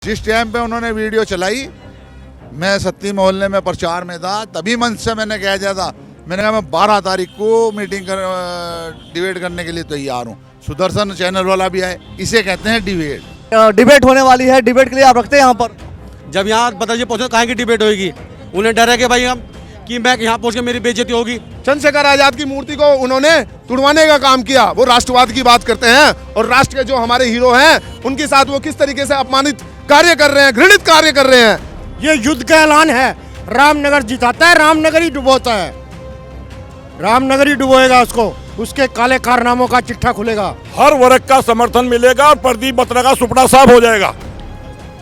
जिस टाइम पे उन्होंने वीडियो चलाई, मैं सत्ती मोहल्ले में प्रचार में था, तभी मंच से मैंने कह दिया था, मैंने कहा मैं 12 तारीख को मीटिंग डिबेट करने के लिए तैयार हूँ। सुदर्शन चैनल वाला भी आए, इसे कहते हैं डिबेट। डिबेट होने वाली है, डिबेट के लिए आप रखते हैं यहाँ पर? जब यहाँ बताइए पहुँचे कहाँ की डिबेट होगी, उन्हें डर है कि भाई हम कि मैं यहाँ पहुँच के मेरी बेइज्जती होगी। चंद्रशेखर आजाद की मूर्ति को उन्होंने तुड़वाने का काम किया। वो राष्ट्रवाद की बात करते हैं और राष्ट्र के जो हमारे हीरो हैं उनके साथ वो किस तरीके से अपमानित कार्य कर रहे हैं, घृणित कार्य कर रहे हैं। ये युद्ध का ऐलान है। रामनगर जिताता है, रामनगर ही डुबोता है, रामनगर ही डुबोएगा उसको, उसके काले कारनामों का चिट्ठा खुलेगा। हर वर्ग का समर्थन मिलेगा और प्रदीप बत्रा का सुपड़ा साफ हो जाएगा,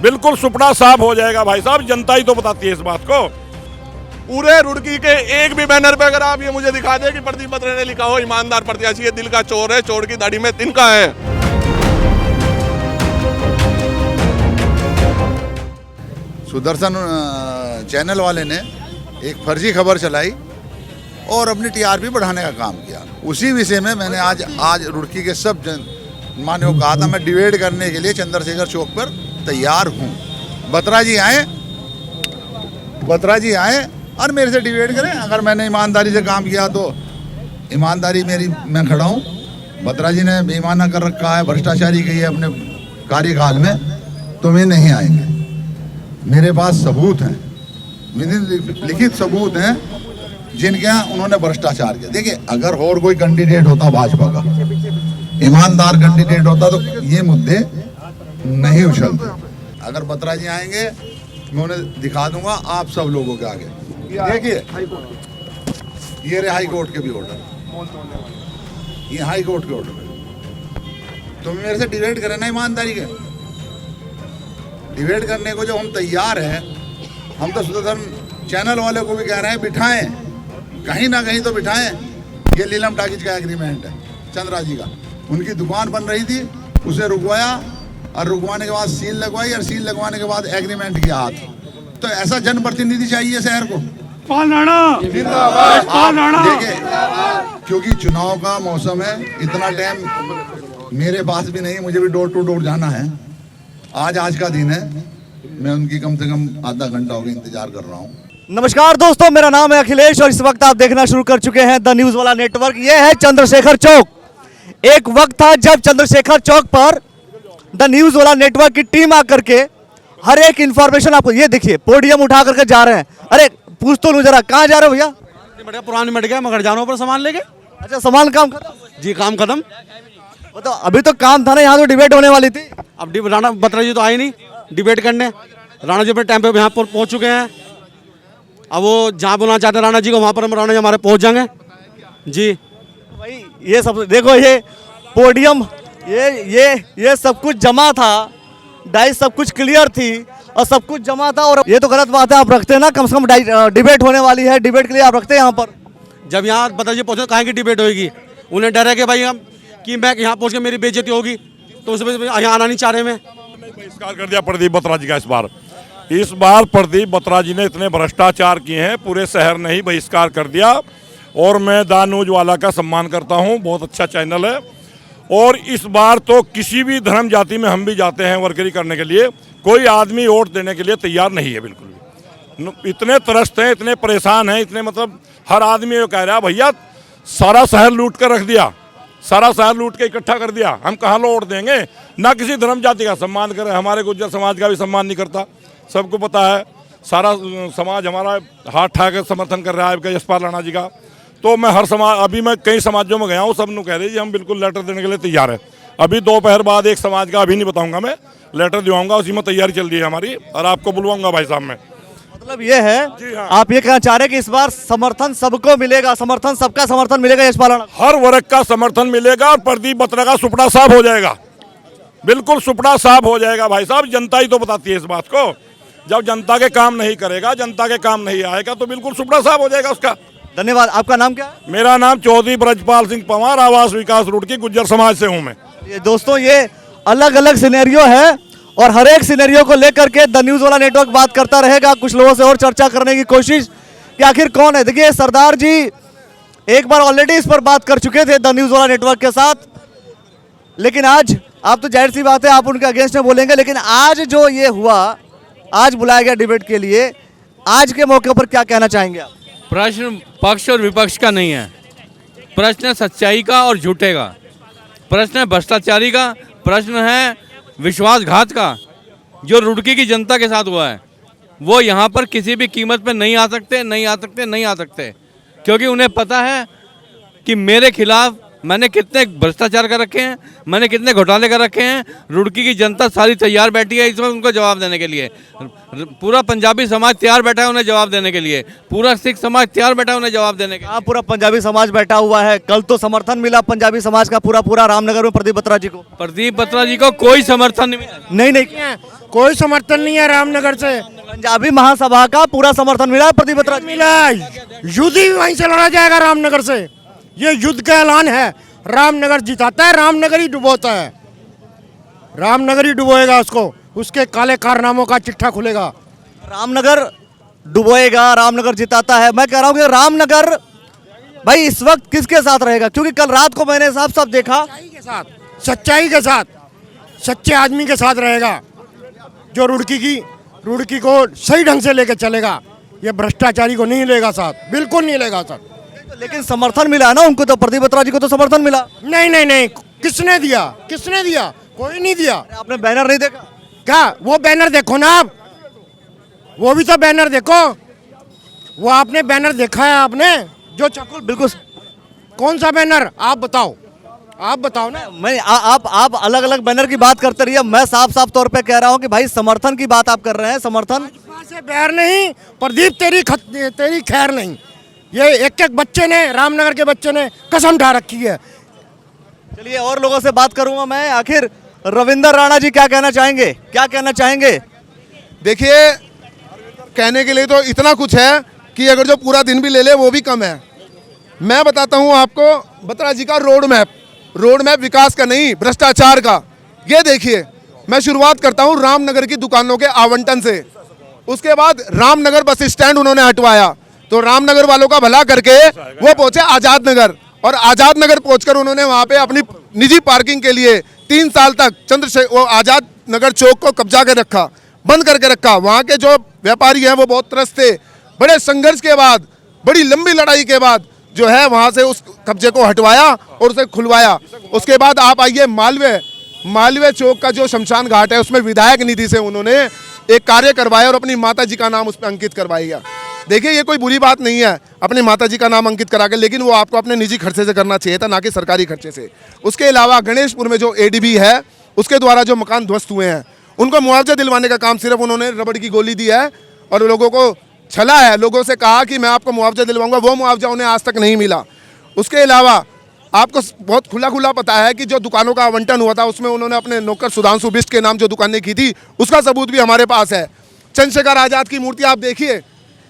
बिल्कुल सुपड़ा साफ हो जाएगा। भाई साहब, जनता ही तो बताती है इस बात को। पूरे रुड़की के एक भी बैनर पे अगर आप ये मुझे दिखा दे कि प्रदीप बत्रा ने लिखा हो ईमानदार प्रत्याशी है, दिल का चोर है, चोर की दाढ़ी में तिनका है। सुदर्शन चैनल वाले ने एक फर्जी खबर चलाई और अपनी टीआरपी बढ़ाने का काम किया। उसी विषय में मैंने आज रुड़की के सब मान्यों को कहा था, मैं डिबेट करने के लिए चंद्रशेखर चौक पर तैयार हूँ। बत्रा जी आए और मेरे से डिबेट करें। अगर मैंने ईमानदारी से काम किया तो ईमानदारी मेरी, मैं खड़ा हूँ। बत्रा जी ने बेईमाना कर रखा है, भ्रष्टाचारी की है अपने कार्यकाल में, तो वे नहीं आएंगे। मेरे पास सबूत हैं, लिखित सबूत हैं जिनके यहाँ उन्होंने भ्रष्टाचार किया। देखिए, अगर और कोई कैंडिडेट होता भाजपा का, ईमानदार कैंडिडेट होता तो ये मुद्दे नहीं उछलते। अगर बत्रा जी आएंगे, मैं उन्हें दिखा दूंगा आप सब लोगों के आगे। देखिए, ये रहे हाई कोर्ट के भी ऑर्डर, ये हाई कोर्ट के ऑर्डर। तुम मेरे से डिबेट करें ना ईमानदारी के, डिबेट करने को जब हम तैयार हैं। हम तो सुदर्शन चैनल वाले को भी कह रहे हैं बिठाएं, कहीं ना कहीं तो बिठाएं। ये लीलम टाकीज का एग्रीमेंट है चंद्रा जी का, उनकी दुकान बन रही थी, उसे रुकवाया और रुकवाने के बाद सील लगवाई और सील लगवाने के बाद एग्रीमेंट किया हाथ। तो ऐसा जनप्रतिनिधि चाहिए शहर को। देखिए, क्योंकि चुनाव का मौसम है, इतना टाइम मेरे पास भी नहीं, मुझे भी डोर टू डोर जाना है। आज का दिन है, मैं उनकी कम से कम आधा घंटा हो गया इंतजार कर रहा हूँ। नमस्कार दोस्तों, मेरा नाम है अखिलेश और इस वक्त आप देखना शुरू कर चुके हैं द न्यूज वाला नेटवर्क। ये है चंद्रशेखर चौक। एक वक्त था जब चंद्रशेखर चौक पर द न्यूज वाला नेटवर्क की टीम आकर के हर एक इंफॉर्मेशन आपको, ये देखिए पोडियम उठा करके जा रहे हैं। अरे पूछ तो लूं जरा, कहाँ जा रहे हो भैया? पुरानी मट गया, मगर जानो पर सामान लेके। अच्छा, सामान काम खत्म? जी, काम खत्म। तो अभी तो काम था ना, यहाँ तो डिबेट होने वाली थी। अब राणा बत्रा जी तो आए नहीं डिबेट करने। राणा जी अपने टाइम पे यहाँ पर पहुँच चुके हैं। अब वो जहाँ बुलाना चाहते हैं राणा जी को, वहाँ पर हम राणा जी हमारे पहुँच जाएंगे जी। भाई ये सब देखो, ये पोडियम, ये सब कुछ जमा था, डाइस सब कुछ क्लियर थी और सब कुछ जमा था। और ये तो गलत बात है, आप रखते हैं ना, कम से कम डिबेट होने वाली है, डिबेट के लिए आप रखते हैं यहाँ पर। जब यहाँ बताइए पहुँचे कहाँ की डिबेट होगी, उन्हें डर है कि भाई हम कि मैं यहाँ पहुँच के मेरी बेइज्जती होगी, तो उस वजह यहाँ आना नहीं चाह रहे। मैं बहिष्कार कर दिया प्रदीप बत्रा जी का इस बार प्रदीप बत्रा जी ने इतने भ्रष्टाचार किए हैं, पूरे शहर ने ही बहिष्कार कर दिया। और मैं द न्यूज वाला का सम्मान करता हूं, बहुत अच्छा चैनल है। और इस बार तो किसी भी धर्म जाति में हम भी जाते हैं वर्करी करने के लिए, कोई आदमी वोट देने के लिए तैयार नहीं है बिल्कुल भी। इतने त्रस्त हैं, इतने परेशान हैं, इतने मतलब हर आदमी ये कह रहा है भैया सारा शहर लूट कर रख दिया, सारा शहर लूट के इकट्ठा कर दिया, हम कहाँ वोट देंगे। ना किसी धर्म जाति का सम्मान करे, हमारे गुज्जर समाज का भी सम्मान नहीं करता, सबको पता है। सारा समाज हमारा हाथ ठा के समर्थन कर रहा है यशपाल राणा जी का। तो मैं हर समाज, अभी मैं कई समाजों में गया हूँ, सब ने कह रहे जी हम बिल्कुल लेटर देने के लिए तैयार है। अभी दोपहर बाद एक समाज का, अभी नहीं बताऊंगा मैं, लेटर दिवाऊंगा, उसी में तैयारी चल रही है हमारी, और आपको बुलवाऊंगा भाई साहब मैं। मतलब ये है, हाँ। आप ये कहना चाह रहे हैं कि इस बार समर्थन सबको मिलेगा, समर्थन सबका समर्थन मिलेगा यशपाल राणा? हर वर्ग का समर्थन मिलेगा और प्रदीप बत्रा का सुपड़ा साफ हो जाएगा, बिल्कुल सुपड़ा साफ हो जाएगा। भाई साहब, जनता ही तो बताती है इस बात को। जब जनता के काम नहीं करेगा, जनता के काम नहीं आएगा, तो बिल्कुल सुपड़ा साफ हो जाएगा उसका। धन्यवाद। आपका नाम क्या है? मेरा नाम चौधरी ब्रजपाल सिंह पंवार, आवास विकास रुड़की, गुज्जर समाज से हूँ मैं। ये दोस्तों, ये अलग अलग सिनेरियो है और हर एक सिनेरियो को लेकर के द न्यूज वाला नेटवर्क बात करता रहेगा। कुछ लोगों से और चर्चा करने की कोशिश कि आखिर कौन है। देखिए, सरदार जी एक बार ऑलरेडी इस पर बात कर चुके थे द न्यूज वाला नेटवर्क के साथ, लेकिन आज आप तो जाहिर सी बात है आप उनके अगेंस्ट में बोलेंगे, लेकिन आज जो ये हुआ, आज बुलाया गया डिबेट के लिए, आज के मौके पर क्या कहना चाहेंगे आप? प्रश्न पक्ष और विपक्ष का नहीं है, प्रश्न है सच्चाई का और झूठे का, प्रश्न है भ्रष्टाचारी का, प्रश्न है विश्वासघात का। जो रुड़की की जनता के साथ हुआ है वो यहाँ पर किसी भी कीमत पे नहीं आ सकते, नहीं आ सकते, नहीं आ सकते, क्योंकि उन्हें पता है कि मेरे खिलाफ मैंने कितने भ्रष्टाचार कर रखे हैं, मैंने कितने घोटाले कर रखे हैं। रुड़की की जनता सारी तैयार बैठी है इस वक्त उनको जवाब देने के लिए। पूरा पंजाबी समाज तैयार बैठा है उन्हें जवाब देने के लिए, पूरा सिख समाज तैयार बैठा है उन्हें जवाब देने के लिए। हाँ, पूरा पंजाबी समाज बैठा हुआ है। कल तो समर्थन मिला पंजाबी समाज का पूरा रामनगर में प्रदीप बत्रा जी को। प्रदीप बत्रा जी को कोई समर्थन नहीं मिला। नहीं, कोई समर्थन नहीं है रामनगर से। पंजाबी महासभा का पूरा समर्थन मिला प्रदीप बत्रा जी। मिला, युद्ध ही वहीं से लड़ा जाएगा रामनगर से। ये युद्ध का ऐलान है। रामनगर जिताता है, रामनगर ही डुबोता है। रामनगर ही डुबोएगा उसको, उसके काले कारनामों का चिट्ठा खुलेगा। रामनगर डुबोएगा, रामनगर जिताता है। मैं कह रहा हूँ कि रामनगर भाई इस वक्त किसके साथ रहेगा, क्योंकि कल रात को मैंने साफ साफ देखा सच्चाई के साथ, सच्चे आदमी के साथ रहेगा, जो रुड़की को सही ढंग से लेके चलेगा। ये भ्रष्टाचारी को नहीं लेगा साथ, बिल्कुल नहीं लेगा साथ। लेकिन समर्थन मिला ना उनको, तो प्रदीप बत्रा जी को तो समर्थन मिला। नहीं, किसने दिया? कोई नहीं दिया। आपने बैनर नहीं देखा क्या? वो बैनर देखो ना आप, वो भी तो बैनर देखो। वो आपने बैनर देखा है आपने? जो बिल्कुल। कौन सा बैनर? आप बताओ ना। मैं आप अलग अलग बैनर की बात करते रहिए, मैं साफ साफ तौर पे कह रहा हूं कि भाई समर्थन की बात आप कर रहे हैं। समर्थन से बैर नहीं, प्रदीप तेरी खैर नहीं। ये एक बच्चे ने, रामनगर के बच्चे ने कसम ढा रखी है। चलिए और लोगों से बात करूंगा मैं। आखिर रविंदर राणा जी क्या कहना चाहेंगे? देखिए, कहने के लिए तो इतना कुछ है कि अगर जो पूरा दिन भी ले ले वो भी कम है। मैं बताता हूँ आपको बत्रा जी का रोड मैप विकास का नहीं, भ्रष्टाचार का। ये देखिए, मैं शुरुआत करता हूँ रामनगर की दुकानों के आवंटन से। उसके बाद रामनगर बस स्टैंड उन्होंने हटवाया, तो रामनगर वालों का भला करके वो पहुंचे आजाद नगर, और आजाद नगर पहुंचकर उन्होंने वहां पे अपनी निजी पार्किंग के लिए 3 साल तक वो आजाद नगर चौक को कब्जा कर रखा, बंद करके रखा। वहां के जो व्यापारी हैं वो बहुत त्रस्त थे। बड़े संघर्ष के बाद, बड़ी लंबी लड़ाई के बाद जो है वहां से उस कब्जे को हटवाया और उसे खुलवाया। उसके बाद आप आइए मालवीय चौक का जो शमशान घाट है, उसमें विधायक निधि से उन्होंने एक कार्य करवाया और अपनी माता जी का नाम उस पर अंकित करवाया। देखिए, ये कोई बुरी बात नहीं है अपनी माता जी का नाम अंकित करा के, लेकिन वो आपको अपने निजी खर्चे से करना चाहिए था, ना कि सरकारी खर्चे से। उसके अलावा गणेशपुर में जो एडीबी है उसके द्वारा जो मकान ध्वस्त हुए हैं उनको मुआवजा दिलवाने का काम सिर्फ उन्होंने रबड़ की गोली दी है और लोगों को छला है। लोगों से कहा कि मैं आपको मुआवजा दिलवाऊंगा, वो मुआवजा उन्हें आज तक नहीं मिला। उसके अलावा आपको बहुत खुला पता है कि जो दुकानों का आवंटन हुआ था उसमें उन्होंने अपने नौकर सुधांशु बिष्ट के नाम जो दुकानें की थी उसका सबूत भी हमारे पास है। चंद्रशेखर आज़ाद की मूर्ति आप देखिए,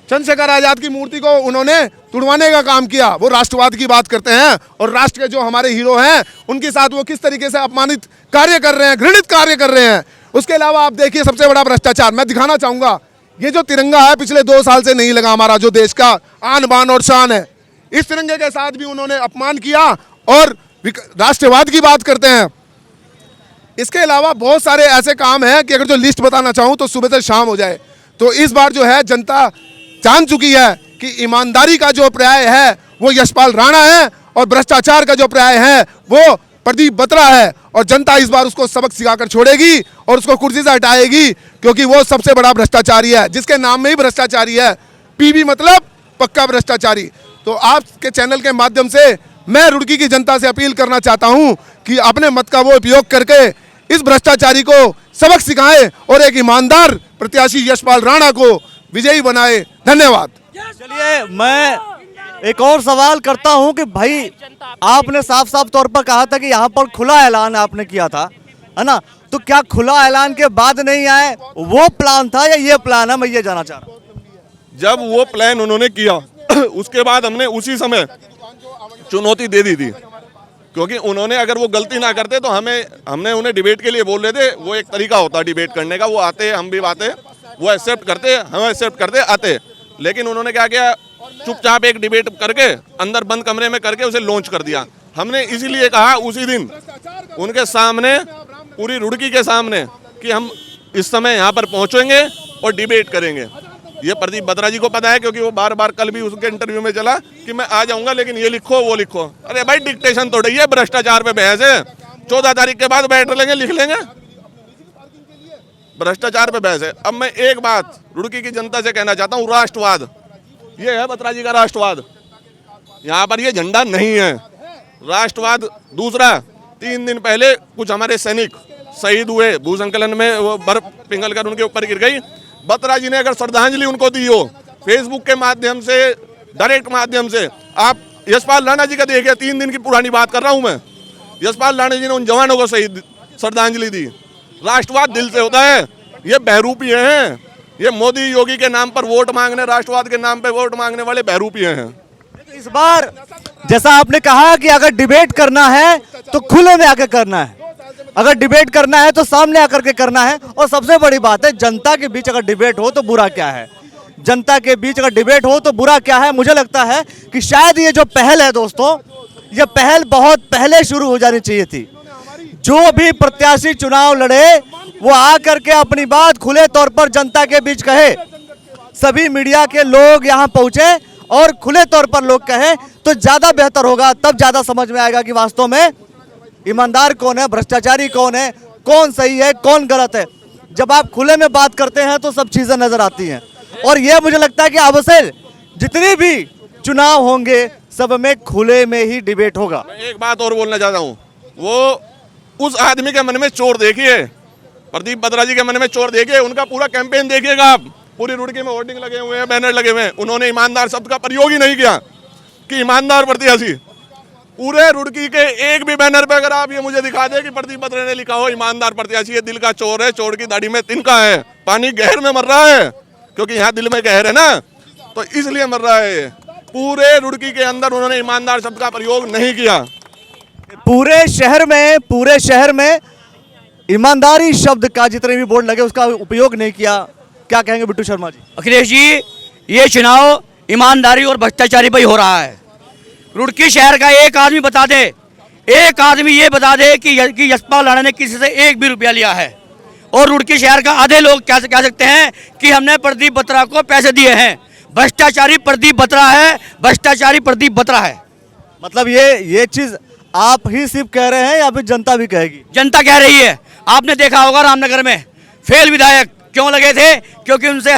चंद्रशेखर आज़ाद की मूर्ति को उन्होंने तुड़वाने का काम किया। वो राष्ट्रवाद की बात करते हैं और राष्ट्र के जो हमारे हीरो हैं उनके साथ वो किस तरीके से अपमानित कार्य कर रहे हैं, घृणित कार्य कर रहे हैं। उसके अलावा आप देखिए सबसे बड़ा भ्रष्टाचार मैं दिखाना चाहूँगा, ये जो तिरंगा है पिछले 2 साल से नहीं लगा, हमारा जो देश का आन बान और शान है, इस तिरंगे के साथ भी उन्होंने अपमान किया और राष्ट्रवाद की बात करते हैं। इसके अलावा बहुत सारे ऐसे काम हैं कि अगर जो लिस्ट बताना चाहूँ तो सुबह से शाम हो जाए। तो इस बार जो है जनता जान चुकी है कि ईमानदारी का जो पर्याय है वो यशपाल राणा है और भ्रष्टाचार का जो पर्याय है वो प्रदीप बत्रा है, और जनता इस बार उसको सबक सिखाकर छोड़ेगी और उसको कुर्सी से हटाएगी, क्योंकि वो सबसे बड़ा भ्रष्टाचारी है, जिसके नाम में ही भ्रष्टाचारी है। पीबी मतलब पक्का भ्रष्टाचारी। तो आपके चैनल के माध्यम से मैं रुड़की की जनता से अपील करना चाहता हूं कि अपने मत का वो उपयोग करके इस भ्रष्टाचारी को सबक सिखाएं और एक ईमानदार प्रत्याशी यशपाल राणा को विजयी बनाए। धन्यवाद। चलिए मैं एक और सवाल करता हूं कि भाई आपने साफ साफ तौर पर कहा था कि यहाँ पर खुला ऐलान आपने किया था, है ना? तो क्या खुला ऐलान के बाद नहीं आए, वो प्लान था या ये प्लान है? मैं ये जानना चाह रहा हूँ। जब वो प्लान उन्होंने किया उसके बाद हमने उसी समय चुनौती दे दी थी, क्योंकि उन्होंने अगर वो गलती ना करते तो हमने उन्हें डिबेट के लिए बोल रहे थे। वो एक तरीका होता है डिबेट करने का, वो आते हम भी आते, वो एक्सेप्ट करते हम एक्सेप्ट करते आते। लेकिन उन्होंने क्या किया, चुपचाप एक डिबेट करके अंदर बंद कमरे में करके उसे लॉन्च कर दिया। हमने इसीलिए कहा उसी दिन उनके सामने पूरी रुड़की के सामने कि हम इस समय यहाँ पर पहुँचेंगे और डिबेट करेंगे। ये प्रदीप बत्रा जी को पता है, क्योंकि वो बार बार कल भी उसके इंटरव्यू में चला कि मैं आ जाऊंगा लेकिन ये लिखो वो लिखो। अरे भाई डिक्टेशन थोड़ी है, भ्रष्टाचार पे बहस है। 14 तारीख के बाद बैठ लेंगे, लिख लेंगे, भ्रष्टाचार पे बहस है। अब मैं एक बात रुड़की की जनता से कहना चाहता हूँ, राष्ट्रवाद ये है बत्रा जी का राष्ट्रवाद, यहाँ पर ये झंडा नहीं है राष्ट्रवाद। दूसरा, 3 दिन पहले कुछ हमारे सैनिक शहीद हुए भूसंकलन में, वो बर्फ पिघल कर उनके ऊपर गिर गई। बत्रा जी ने अगर श्रद्धांजलि उनको दी हो फेसबुक के माध्यम से, डायरेक्ट माध्यम से, आप यशपाल राणा जी का देखिए, 3 दिन की पुरानी बात कर रहा हूं मैं। यशपाल राणा जी ने उन जवानों को शहीद श्रद्धांजलि दी। राष्ट्रवाद दिल से होता है। ये बहरूपी हैं, ये मोदी योगी के नाम पर वोट मांगने, राष्ट्रवाद के नाम पर वोट मांगने वाले बहरूपी हैं। इस बार जैसा आपने कहा कि अगर डिबेट करना है तो खुले में आकर करना है, अगर डिबेट करना है तो सामने आकर के करना है। और सबसे बड़ी बात है, जनता के बीच अगर डिबेट हो तो बुरा क्या है, जनता के बीच अगर डिबेट हो तो बुरा क्या है। मुझे लगता है कि शायद ये जो पहल है दोस्तों, ये पहल बहुत पहले शुरू हो जानी चाहिए थी। जो भी प्रत्याशी चुनाव लड़े वो आकर के अपनी बात खुले तौर पर जनता के बीच कहे, सभी मीडिया के लोग यहाँ पहुंचे और खुले तौर पर लोग कहें तो ज्यादा बेहतर होगा। तब ज्यादा समझ में आएगा कि वास्तव में ईमानदार कौन है, भ्रष्टाचारी कौन है, कौन सही है, कौन गलत है। जब आप खुले में बात करते हैं तो सब चीजें नजर आती हैं। और ये मुझे लगता है कि अब से जितनी भी चुनाव होंगे सब में खुले में ही डिबेट होगा। मैं एक बात और बोलना चाहता हूँ, वो उस आदमी के मन में चोर देखिए, प्रदीप बत्रा जी के मन में चोर देखिए, उनका पूरा कैंपेन देखिएगा आप। पूरी रुड़की में होर्डिंग लगे हुए हैं, बैनर लगे हुए हैं। उन्होंने ईमानदार शब्द का प्रयोग ही नहीं किया कि ईमानदार प्रत्याशी। पूरे रुड़की के एक भी बैनर पे अगर आप ये मुझे दिखा दे कि प्रदीप बत्रा ने लिखा हो ईमानदार प्रत्याशी, ये दिल का चोर है, चोर की दाढ़ी में तिनका है, पानी गहर में मर रहा है, क्योंकि यहाँ दिल में गहर है ना, तो इसलिए मर रहा है। पूरे रुड़की के अंदर उन्होंने ईमानदार शब्द का प्रयोग नहीं किया। पूरे शहर में ईमानदारी शब्द का जितने भी बोर्ड लगे उसका उपयोग नहीं किया। क्या कहेंगे बिट्टू शर्मा जी? अखिलेश जी, ये चुनाव ईमानदारी और भ्रष्टाचारी पर ही हो रहा है। रुड़की शहर का एक आदमी बता दे, एक आदमी ये बता दे कि यशपाल राणा ने किसी से 1 भी रुपया लिया है। और रुड़की शहर का आधे लोग क्या कह सकते हैं कि हमने प्रदीप बत्रा को पैसे दिए हैं। भ्रष्टाचारी प्रदीप बत्रा है, भ्रष्टाचारी प्रदीप बत्रा है। मतलब ये चीज आप ही सिर्फ कह रहे हैं या फिर जनता भी कहेगी? जनता कह रही है। आपने देखा होगा रामनगर में फेल विधायक क्यों लगे थे? क्योंकि उनसे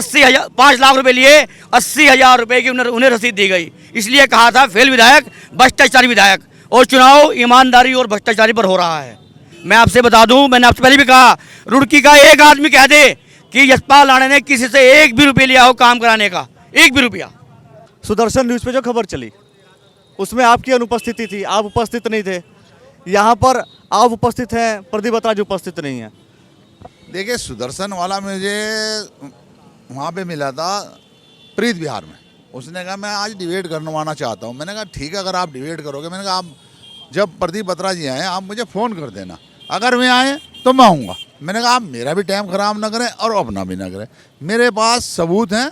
5 लाख रुपए लिए, 80,000 रुपए की उन्हें रसीद दी गई। इसलिए कहा था फेल विधायक, भ्रष्टाचारी विधायक। और चुनाव ईमानदारी और भ्रष्टाचारी पर हो रहा है। मैं आपसे बता दूं, मैंने आपसे पहले भी कहा, रुड़की का एक आदमी कह दे कि यशपाल राणा ने किसी से 1 भी रुपये लिया हो काम कराने का, 1 भी रुपया। सुदर्शन न्यूज पे जो खबर चली उसमें आपकी अनुपस्थिति थी, आप उपस्थित नहीं थे। यहाँ पर आप उपस्थित हैं, प्रदीप बत्रा जी उपस्थित नहीं है। देखिए, सुदर्शन वाला मुझे वहाँ पे मिला था प्रीत विहार में। उसने कहा मैं आज डिबेट करवाना चाहता हूँ। मैंने कहा ठीक है, अगर आप डिबेट करोगे, मैंने कहा आप जब प्रदीप बत्रा जी आए आप मुझे फ़ोन कर देना, अगर मैं आए तो मैं आऊँगा। मैंने कहा आप मेरा भी टाइम ख़राब ना करें और अपना भी ना करें, मेरे पास सबूत हैं।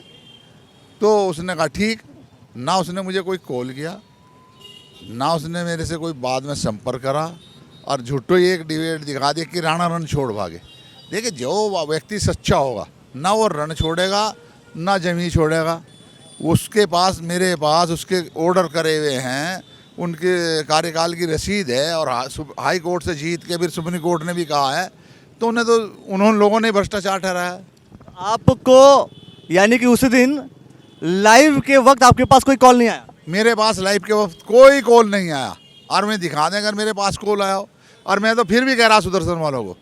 तो उसने कहा ठीक। ना उसने मुझे कोई कॉल किया, ना उसने मेरे से कोई बाद में संपर्क करा, और झूठो ही एक डिबेट दिखा दिया कि राणा रण छोड़ भागे। देखिए, जो व्यक्ति सच्चा होगा ना वो रण छोड़ेगा ना जमीन छोड़ेगा। उसके पास, मेरे पास उसके ऑर्डर करे हुए हैं, उनके कार्यकाल की रसीद है, और हाई कोर्ट से जीत के फिर सुप्रीम कोर्ट ने भी कहा है। तो उन्होंने लोगों ने भ्रष्टाचार ठहराया। आपको यानी कि उसी दिन लाइव के वक्त आपके पास कोई कॉल नहीं आया? मेरे पास लाइव के वक्त कोई कॉल नहीं आया, और मैं दिखा दें अगर मेरे पास कॉल आया हो। और मैं तो फिर भी कह रहा सुदर्शन वालों को,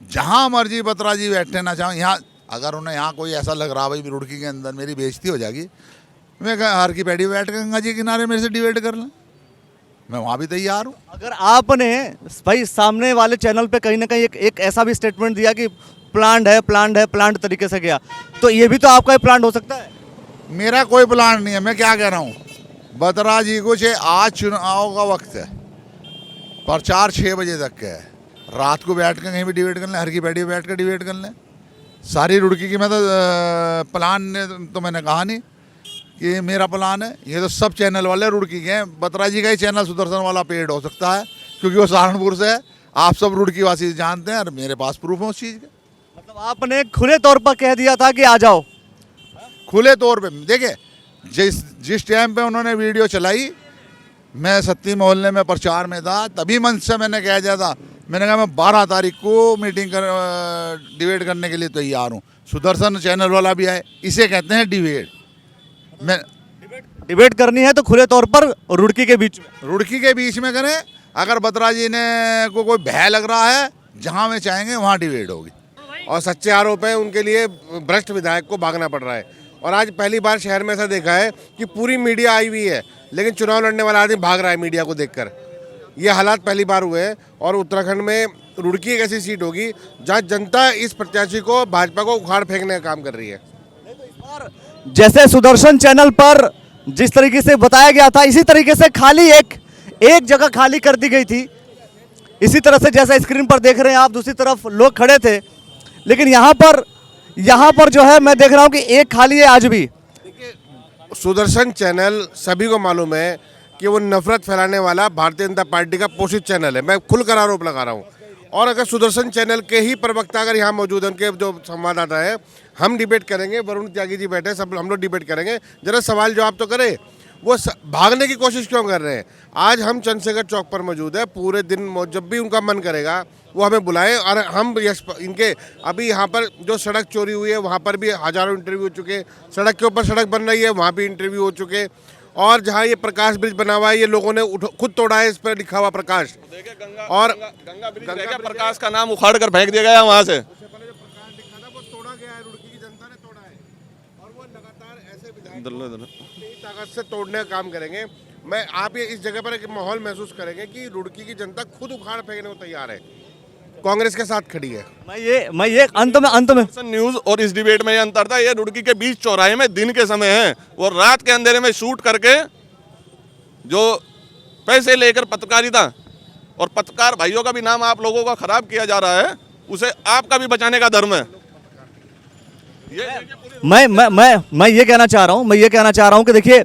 जहाँ मर्जी बत्रा जी बैठे ना चाहो, यहाँ अगर उन्हें यहाँ कोई ऐसा लग रहा भाई रुड़की के अंदर मेरी बेइज्जती हो जाएगी, मैं हर की पैड़ी बैठ के गंगा जी किनारे मेरे से डिबेट कर लें, मैं वहाँ भी तैयार हूँ। अगर आपने भाई सामने वाले चैनल पे कहीं ना कहीं एक ऐसा भी स्टेटमेंट दिया कि प्लांट तरीके से गया, तो ये भी तो आपका ही प्लांट हो सकता है। मेरा कोई प्लान नहीं है। मैं क्या कह रहा हूँ, बत्रा जी को आज चुनाव का वक्त है, प्रचार 6 बजे तक का है। रात को बैठ कर कहीं भी डिबेट कर लें, हर की पैड़ी बैठ कर डिबेट कर लें। सारी रुड़की की मैं तो प्लान ने तो मैंने कहा नहीं कि मेरा प्लान है। ये तो सब चैनल वाले रुड़की के हैं। बत्रा जी का ही चैनल सुदर्शन वाला पेड हो सकता है, क्योंकि वो सहारनपुर से है। आप सब रुड़की वासी जानते हैं और मेरे पास प्रूफ है उस चीज़ के। मतलब आपने खुले तौर पर कह दिया था कि आ जाओ। खुले तौर पे देखिए, जिस टाइम पे उन्होंने वीडियो चलाई, मैं सत्ती मोहल्ले में प्रचार में था, तभी मंच से मैंने कह दिया था, मैंने कहा मैं 12 तारीख को मीटिंग डिबेट करने के लिए तैयार हूँ। सुदर्शन चैनल वाला भी आए, इसे कहते हैं डिबेट। मैं डिबेट करनी है तो खुले तौर पर रुड़की के बीच में। रुड़की के बीच में करें, अगर बत्रा जी ने को कोई भय लग रहा है, जहाँ में चाहेंगे वहाँ डिबेट होगी। और सच्चे आरोप है उनके लिए, भ्रष्ट विधायक को भागना पड़ रहा है। और आज पहली बार शहर में ऐसा देखा है कि पूरी मीडिया आई हुई है, लेकिन चुनाव लड़ने वाला आदमी भाग रहा है मीडिया को देखकर। ये हालात पहली बार हुए हैं। और उत्तराखंड में रुड़की एक ऐसी सीट होगी जहाँ जनता इस प्रत्याशी को, भाजपा को उखाड़ फेंकने का काम कर रही है। जैसे सुदर्शन चैनल पर जिस तरीके से बताया गया था, इसी तरीके से खाली एक जगह खाली कर दी गई थी। इसी तरह से जैसा स्क्रीन पर देख रहे हैं आप, दूसरी तरफ लोग खड़े थे, लेकिन यहाँ पर जो है मैं देख रहा हूँ कि एक खाली है आज भी। सुदर्शन चैनल सभी को मालूम है कि वो नफरत फैलाने वाला भारतीय जनता पार्टी का पोषित चैनल है। मैं खुलकर आरोप लगा रहा हूँ। और अगर सुदर्शन चैनल के ही प्रवक्ता अगर यहाँ मौजूद हैं, उनके जो संवाददाता है, हम डिबेट करेंगे, वरुण त्यागी जी बैठे, सब हम लोग डिबेट करेंगे, जरा सवाल जवाब तो करें। वो भागने की कोशिश क्यों कर रहे हैं? आज हम चंद्रशेखर चौक पर मौजूद है, पूरे दिन जब भी उनका मन करेगा वो हमें बुलाएं। और हम इनके अभी यहाँ पर जो सड़क चोरी हुई है वहाँ पर भी हज़ारों इंटरव्यू हो चुके, सड़क के ऊपर सड़क बन रही है वहाँ भी इंटरव्यू हो चुके, और जहाँ ये प्रकाश ब्रिज बना हुआ है ये लोगों ने खुद तोड़ा है, इस पर लिखा हुआ प्रकाश। और गंगा प्रकाश का नाम उखाड़ कर फेंक दिया गया वहाँ से। ताकत से तोड़ने का काम करेंगे। मैं आप ये इस जगह पर एक माहौल महसूस करेंगे कि रुड़की की जनता खुद उखाड़ फेंकने को तैयार है, कांग्रेस के साथ खड़ी है। मैं ये अंत में न्यूज और इस डिबेट में ये अंतर था, ये रुड़की के बीच चौराहे में दिन के समय है, वो रात के अंधेरे में शूट करके जो पैसे लेकर पत्रकारिता और पत्रकार भाइयों का भी नाम आप लोगों का खराब किया जा रहा है, उसे आपका भी बचाने का धर्म है। मैं ये कहना चाह रहा हूँ कि देखिए,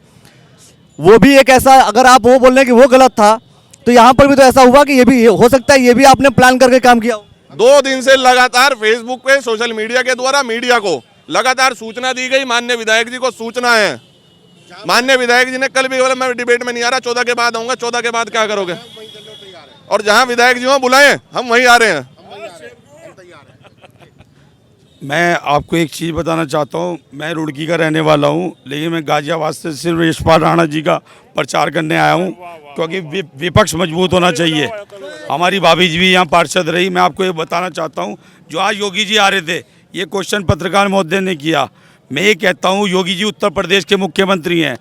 वो भी एक ऐसा, अगर आप वो बोल रहे हैं कि वो गलत था, तो यहाँ पर भी तो ऐसा हुआ कि ये भी हो सकता है ये भी आपने प्लान करके काम किया हो। 2 दिन से लगातार फेसबुक पे, सोशल मीडिया के द्वारा मीडिया को लगातार सूचना दी गई। माननीय विधायक जी को सूचना है, माननीय विधायक जी ने कल भी बोला मैं डिबेट में नहीं आ रहा, 14 के बाद आऊंगा। 14 के बाद क्या करोगे? और जहां विधायक जी हो बुलाएं, हम वहीं आ रहे हैं। मैं आपको एक चीज़ बताना चाहता हूँ, मैं रुड़की का रहने वाला हूँ, लेकिन मैं गाजियाबाद से सिर्फ यशपाल राणा जी का प्रचार करने आया हूँ, क्योंकि विपक्ष मजबूत होना चाहिए। हमारी भाभी जी भी यहाँ पार्षद रही। मैं आपको ये बताना चाहता हूँ, जो आज योगी जी आ रहे थे, ये क्वेश्चन पत्रकार महोदय ने किया। मैं ये कहता हूँ, योगी जी उत्तर प्रदेश के मुख्यमंत्री हैं,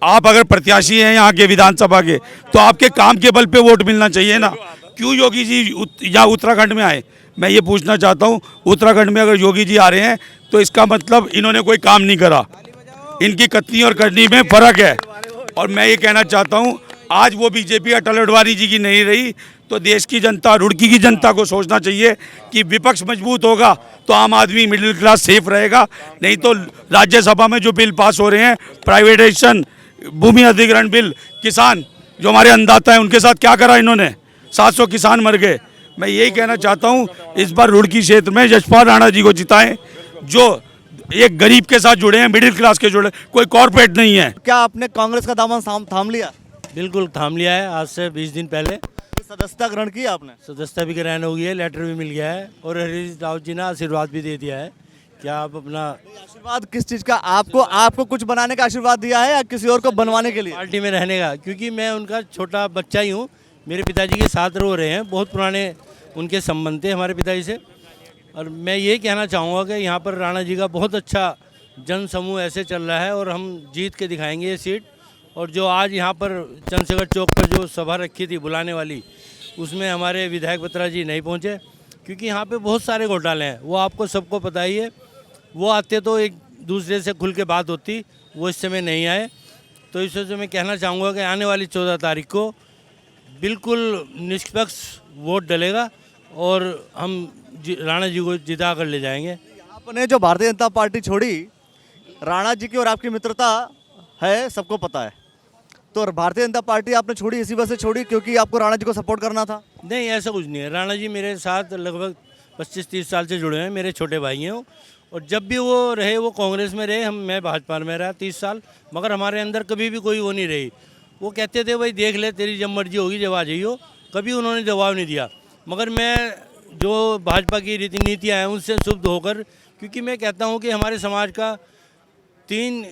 आप अगर प्रत्याशी हैं यहाँ के विधानसभा के, तो आपके काम के बल पे वोट मिलना चाहिए ना। क्यों योगी जी यहाँ उत्तराखंड में आए? मैं ये पूछना चाहता हूँ, उत्तराखंड में अगर योगी जी आ रहे हैं तो इसका मतलब इन्होंने कोई काम नहीं करा, इनकी कथनी और करनी में फ़र्क है। और मैं ये कहना चाहता हूँ, आज वो बीजेपी अटल अडवाणी जी की नहीं रही, तो देश की जनता, रुड़की की जनता को सोचना चाहिए कि विपक्ष मजबूत होगा तो आम आदमी, मिडिल क्लास सेफ रहेगा। नहीं तो राज्यसभा में जो बिल पास हो रहे हैं, प्राइवेटाइजेशन, भूमि अधिग्रहण बिल, किसान जो हमारे अन्नदाता हैं उनके साथ क्या करा इन्होंने? 700 किसान मर गए। मैं यही कहना चाहता हूँ, इस बार रुड़की क्षेत्र में यशपाल राणा जी को जिताएं, जो एक गरीब के साथ जुड़े हैं, मिडिल क्लास के जुड़े, कोई कॉर्पोरेट नहीं है। क्या आपने कांग्रेस का दामन थाम लिया? बिल्कुल थाम लिया है। आज से 20 दिन पहले सदस्यता ग्रहण की आपने? सदस्यता भी ग्रहण हो गई है, लेटर भी मिल गया है, और हरीश राव जी ने आशीर्वाद भी दे दिया है। क्या आप अपना आशीर्वाद किस चीज़ का? आपको कुछ बनाने का आशीर्वाद दिया है या किसी और को बनवाने के लिए? पार्टी में रहने का, क्योंकि मैं उनका छोटा बच्चा ही हूँ। मेरे पिताजी के साथ रह रहे हैं, बहुत पुराने उनके संबंध थे हमारे पिताजी से। और मैं ये कहना चाहूँगा कि यहाँ पर राणा जी का बहुत अच्छा जन समूह ऐसे चल रहा है, और हम जीत के दिखाएंगे ये सीट। और जो आज यहाँ पर चंद्रशेखर चौक पर जो सभा रखी थी बुलाने वाली, उसमें हमारे विधायक बत्रा जी नहीं पहुँचे, क्योंकि यहाँ पे बहुत सारे घोटाले हैं, वो आपको सबको पता ही है। वो आते तो एक दूसरे से खुल के बात होती, वो इस समय नहीं आए। तो इस वजह से मैं कहना चाहूँगा कि आने वाली 14 तारीख को बिल्कुल निष्पक्ष वोट डलेगा, और हम राणा जी को जिता कर ले जाएंगे। आपने जो भारतीय जनता पार्टी छोड़ी, राणा जी की और आपकी मित्रता है, सबको पता है, तो भारतीय जनता पार्टी आपने छोड़ी इसी वजह से छोड़ी क्योंकि आपको राणा जी को सपोर्ट करना था? नहीं, ऐसा कुछ नहीं है। राणा जी मेरे साथ लगभग 25-30 साल से जुड़े हैं, मेरे छोटे भाई हैं वो। और जब भी वो रहे, वो कांग्रेस में रहे, मैं भाजपा में रहा 30 साल, मगर हमारे अंदर कभी भी कोई वो नहीं रही। वो कहते थे भाई देख ले, तेरी जब मर्जी होगी जब आ जाइयो, कभी उन्होंने दबाव नहीं दिया। मगर मैं जो भाजपा की रीति नीतियाँ हैं उनसे शुद्ध होकर, क्योंकि मैं कहता हूँ कि हमारे समाज का 3,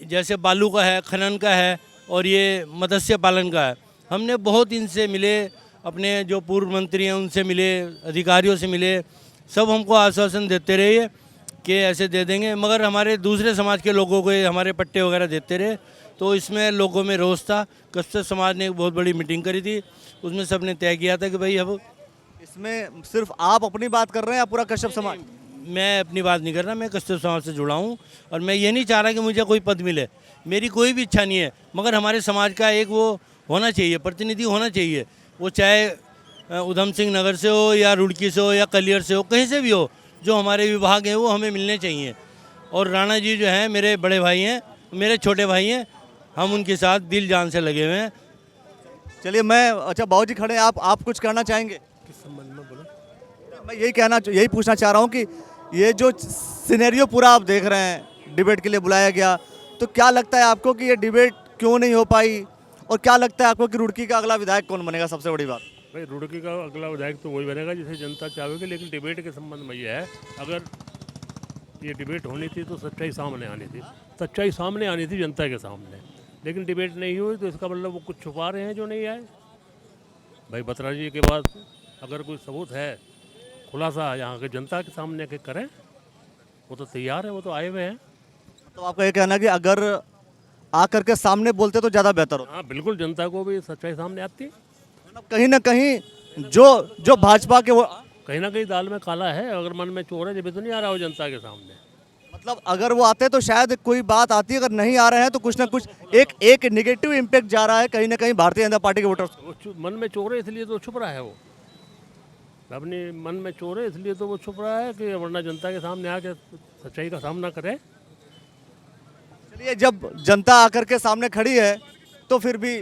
जैसे बालू का है, खनन का है और ये मत्स्य पालन का है। हमने बहुत इनसे मिले, अपने जो पूर्व मंत्री हैं उनसे मिले, अधिकारियों से मिले, सब हमको आश्वासन देते रहे कि ऐसे दे देंगे, मगर हमारे दूसरे समाज के लोगों को हमारे पट्टे वगैरह देते रहे। तो इसमें लोगों में रोष था। कश्यप समाज ने एक बहुत बड़ी मीटिंग करी थी, उसमें सब ने तय किया था कि भाई अब इसमें सिर्फ आप अपनी बात कर रहे हैं या पूरा कश्यप समाज? मैं अपनी बात नहीं कर रहा, मैं कश्यप समाज से जुड़ा हूँ और मैं ये नहीं चाह रहा कि मुझे कोई पद मिले, मेरी कोई भी इच्छा नहीं है, मगर हमारे समाज का एक वो होना चाहिए, प्रतिनिधि होना चाहिए। वो चाहे उधम सिंह नगर से हो या रुड़की से हो या कलियर से हो, कहीं से भी हो, जो हमारे विभाग हैं वो हमें मिलने चाहिए। और राणा जी जो हैं मेरे बड़े भाई हैं, मेरे छोटे भाई हैं, हम उनके साथ दिल जान से लगे हुए हैं। चलिए अच्छा बाबूजी खड़े हैं, आप कुछ कहना चाहेंगे? किस संबंध में बोला? मैं यही पूछना चाह रहा हूँ कि ये जो सिनेरियो पूरा आप देख रहे हैं, डिबेट के लिए बुलाया गया, तो क्या लगता है आपको कि ये डिबेट क्यों नहीं हो पाई? और क्या लगता है आपको कि रुड़की का अगला विधायक कौन बनेगा? सबसे बड़ी बात भाई, रुड़की का अगला विधायक तो वही बनेगा जिसे जनता चाहेगी, लेकिन डिबेट के संबंध में ये है, अगर ये डिबेट होनी थी तो सच्चाई सामने आनी थी, सच्चाई सामने आनी थी जनता के सामने, लेकिन डिबेट नहीं हुई तो इसका मतलब वो कुछ छुपा रहे हैं जो नहीं आए। भाई बत्रा जी के बाद अगर कोई सबूत है, खुलासा यहाँ के जनता के सामने के करें, वो तो तैयार है, वो तो आए हुए हैं। तो आपका ये कहना है कि अगर आकर के सामने बोलते तो ज़्यादा बेहतर होता? हाँ बिल्कुल, जनता को भी सच्चाई सामने आती। कहीं ना कहीं जो भाजपा के वो कहीं ना कहीं दाल में काला है, अगर मन में चोर है जब तो नहीं आ रहा हो जनता के सामने। मतलब अगर वो आते तो शायद कोई बात आती, अगर नहीं आ रहे हैं तो कुछ ना कुछ एक नेगेटिव इम्पैक्ट जा रहा है कहीं ना कहीं भारतीय जनता पार्टी के वोटर्स। वो मन में चोर है इसलिए तो छुप रहा है, वो अपने मन में चोर है इसलिए तो वो छुप रहा है कि वरना जनता के सामने आके सच्चाई का सामना करे। चलिए, जब जनता आकर के सामने खड़ी है तो फिर भी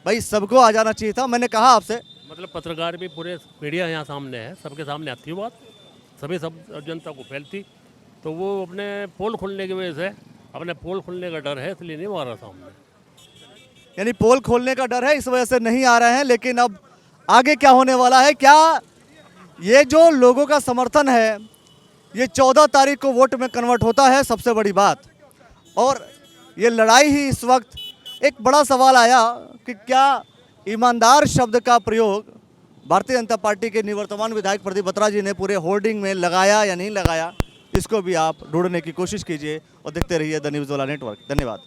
भाई सबको आ जाना चाहिए था। मैंने कहा आपसे, मतलब पत्रकार भी, पूरे मीडिया यहाँ सामने है, सबके सामने आती है बात, सब जनता को फैलती, तो वो अपने पोल खुलने की वजह से, अपने पोल खुलने का डर है इसलिए नहीं आ रहा सामने। यानी पोल खोलने का डर है, इस वजह से नहीं आ रहे हैं। लेकिन अब आगे क्या होने वाला है, क्या ये जो लोगों का समर्थन है ये 14 तारीख को वोट में कन्वर्ट होता है? सबसे बड़ी बात। और ये लड़ाई ही इस वक्त एक बड़ा सवाल आया कि क्या ईमानदार शब्द का प्रयोग भारतीय जनता पार्टी के निवर्तमान विधायक प्रदीप बत्रा जी ने पूरे होर्डिंग में लगाया या नहीं लगाया, इसको भी आप ढूंढने की कोशिश कीजिए और देखते रहिए द न्यूज़ वाला नेटवर्क। धन्यवाद।